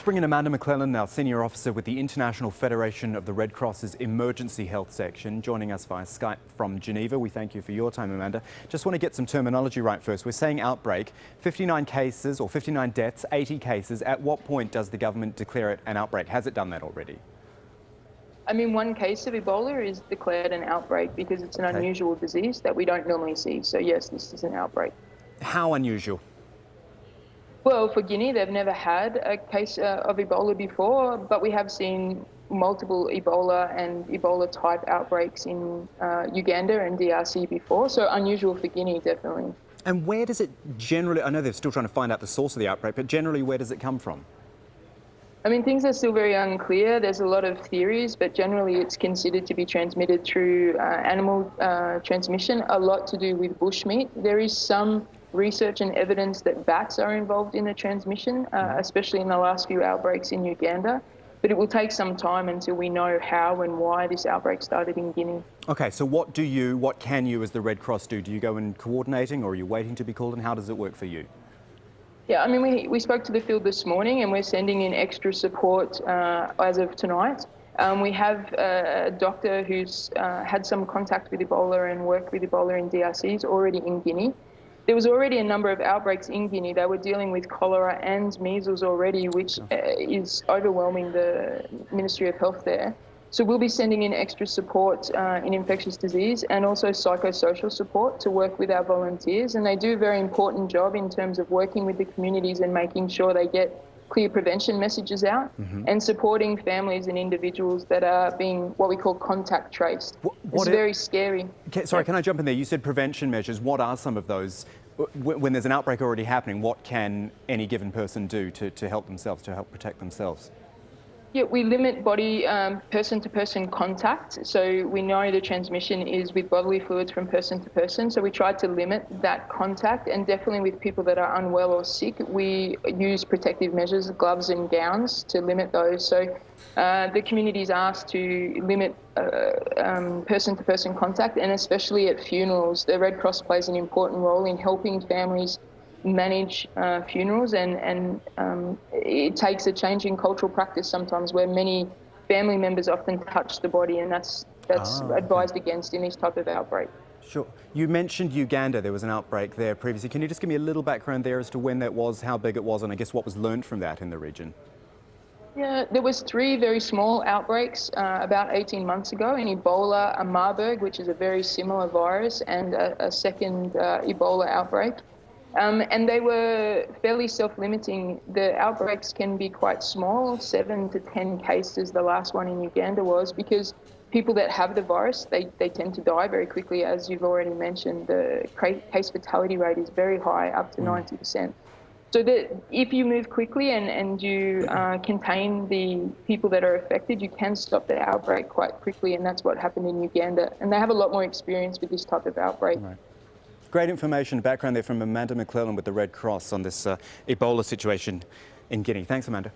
bring in Amanda McClelland now, Senior Officer with the International Federation of the Red Cross's Emergency Health Section, joining us via Skype from Geneva. We thank you for your time, Amanda. Just want to get some terminology right first. We're saying outbreak, 59 cases or 59 deaths, 80 cases. At what point does the government declare it an outbreak? Has it done that already? I mean, one case of Ebola is declared an outbreak because it's an unusual disease that we don't normally see. So yes, this is an outbreak. How unusual? Well, for Guinea, they've never had a case of Ebola before, but we have seen multiple Ebola and Ebola-type outbreaks in Uganda and DRC before, so unusual for Guinea, definitely. And where does it generally, I know they're still trying to find out the source of the outbreak, but generally where does it come from? I mean, things are still very unclear. There's a lot of theories, but generally it's considered to be transmitted through animal transmission, a lot to do with bushmeat. There is some research and evidence that bats are involved in the transmission, especially in the last few outbreaks in Uganda. But it will take some time until we know how and why this outbreak started in Guinea. Okay, so what can you as the Red Cross do? Do you go in coordinating, or are you waiting to be called, and how does it work for you? Yeah, I mean, we spoke to the field this morning and we're sending in extra support as of tonight. We have a doctor who's had some contact with Ebola and worked with Ebola in DRC, is already in Guinea. There was already a number of outbreaks in Guinea. They were dealing with cholera and measles already, which is overwhelming the Ministry of Health there. So we'll be sending in extra support in infectious disease and also psychosocial support to work with our volunteers. And they do a very important job in terms of working with the communities and making sure they get clear prevention messages out and supporting families and individuals that are being what we call contact traced. It's very scary. Sorry, can I jump in there? You said prevention measures. What are some of those? When there's an outbreak already happening, what can any given person do to help themselves, to help protect themselves? Yeah, we limit body person-to-person contact. So we know the transmission is with bodily fluids from person to person. So we try to limit that contact, and definitely with people that are unwell or sick, we use protective measures, gloves and gowns, to limit those. So the community is asked to limit person-to-person contact, and especially at funerals. The Red Cross plays an important role in helping families manage funerals, and it takes a change in cultural practice sometimes where many family members often touch the body, and that's advised against in this type of outbreak. Sure. You mentioned Uganda. There was an outbreak there previously. Can you just give me a little background there as to when that was, how big it was, and I guess what was learned from that in the region? Yeah, there was 3 very small outbreaks about 18 months ago in Ebola, a Marburg, which is a very similar virus, and a second Ebola outbreak. And they were fairly self-limiting. The outbreaks can be quite small, 7 to 10 cases, the last one in Uganda was, because people that have the virus, they tend to die very quickly. As you've already mentioned, the case fatality rate is very high, up to 90%. So that if you move quickly and you contain the people that are affected, you can stop the outbreak quite quickly, and that's what happened in Uganda. And they have a lot more experience with this type of outbreak. Right. Great information, background there from Amanda McClelland with the Red Cross on this Ebola situation in Guinea. Thanks, Amanda.